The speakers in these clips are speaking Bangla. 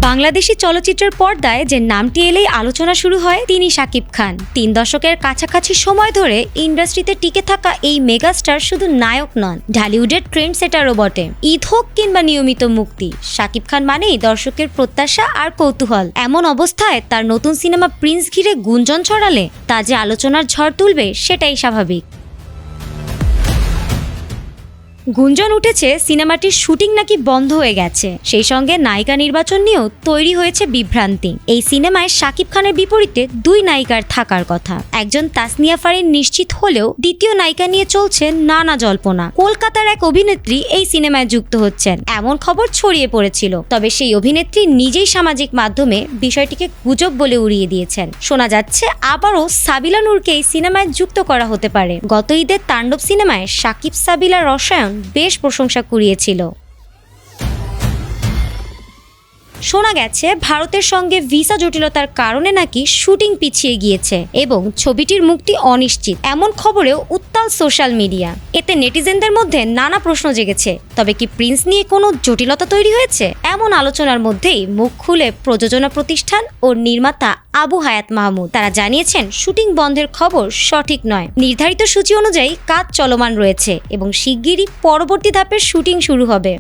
বাংলাদেশি চলচ্চিত্রের পর্দায় যে নামটি এলেই আলোচনা শুরু হয় তিনি শাকিব খান। ৩ দশকের কাছাকাছি সময় ধরে ইন্ডাস্ট্রিতে টিকে থাকা এই মেগাস্টার শুধু নায়ক নন, ঢালিউডের ট্রেন্ড সেটারও বটে। ঈদ হোক কিংবা নিয়মিত মুক্তি, শাকিব খান মানেই দর্শকের প্রত্যাশা আর কৌতূহল। এমন অবস্থায় তার নতুন সিনেমা প্রিন্স ঘিরে গুঞ্জন ছড়ালে তা যে আলোচনার ঝড় তুলবে সেটাই স্বাভাবিক। গুঞ্জন উঠেছে সিনেমাটির শুটিং নাকি বন্ধ হয়ে গেছে, সেই সঙ্গে নায়িকা নির্বাচন নিয়েও তৈরি হয়েছে বিভ্রান্তি। এই সিনেমায় শাকিব খানের বিপরীতে 2 নায়িকার থাকার কথা। একজন তাসনিয়া ফারিন নিশ্চিত হলেও দ্বিতীয় নায়িকা নিয়ে চলছে নানা জল্পনা। কলকাতার এক অভিনেত্রী এই সিনেমায় যুক্ত হচ্ছেন এমন খবর ছড়িয়ে পড়েছিল, তবে সেই অভিনেত্রী নিজেই সামাজিক মাধ্যমে বিষয়টিকে গুজব বলে উড়িয়ে দিয়েছেন। শোনা যাচ্ছে আবারও সাবিলা নূরকে এই সিনেমায় যুক্ত করা হতে পারে। গত ঈদের তাণ্ডব সিনেমায় শাকিব সাবিলার রসায়ন বেশ প্রশংসা কুড়িয়েছিল। শোনা গেছে ভারতের সঙ্গে ভিসা জটিলতার কারণে নাকি শুটিং পিছিয়ে গিয়েছে এবং ছবিটির মুক্তি অনিশ্চিত। এমন খবরেও উত্তাল সোশ্যাল মিডিয়া। এতে নেটিজেনদের মধ্যে নানা প্রশ্ন জেগেছে। তবে কি প্রিন্স নিয়ে কোনো জটিলতা তৈরি হয়েছে? এমন আলোচনার মধ্যেই মুখ খুলে প্রযোজনা প্রতিষ্ঠান ও নির্মাতা আবু হায়াত মাহমুদ। তারা জানিয়েছেন শুটিং বন্ধের খবর সঠিক নয়, নির্ধারিত সূচি অনুযায়ী কাজ চলমান রয়েছে এবং শিগগিরই পরবর্তী ধাপের শুটিং শুরু হবে।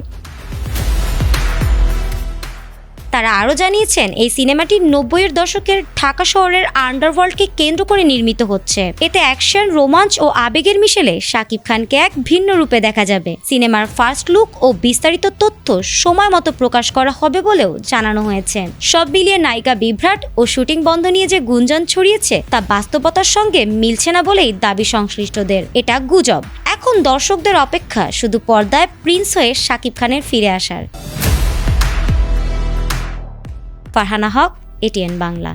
তারা আরও জানিয়েছেন এই সিনেমাটি 90-এর দশকের ঢাকা শহরের আন্ডারওয়ার্ল্ডকে কেন্দ্র করে নির্মিত হচ্ছে। এতে অ্যাকশন, রোমাঞ্চ ও আবেগের মিশেলে শাকিব খানকে এক ভিন্ন রূপে দেখা যাবে। সিনেমার ফার্স্ট লুক ও বিস্তারিত তথ্য সময় মতো প্রকাশ করা হবে বলেও জানানো হয়েছে। সব মিলিয়ে নায়িকা বিভ্রাট ও শুটিং বন্ধ নিয়ে যে গুঞ্জন ছড়িয়েছে তা বাস্তবতার সঙ্গে মিলছে না বলেই দাবি সংশ্লিষ্টদের। এটা গুজব। এখন দর্শকদের অপেক্ষা শুধু পর্দায় প্রিন্স হয়ে শাকিব খানের ফিরে আসার। ফারহানা হক, এটিএন বাংলা।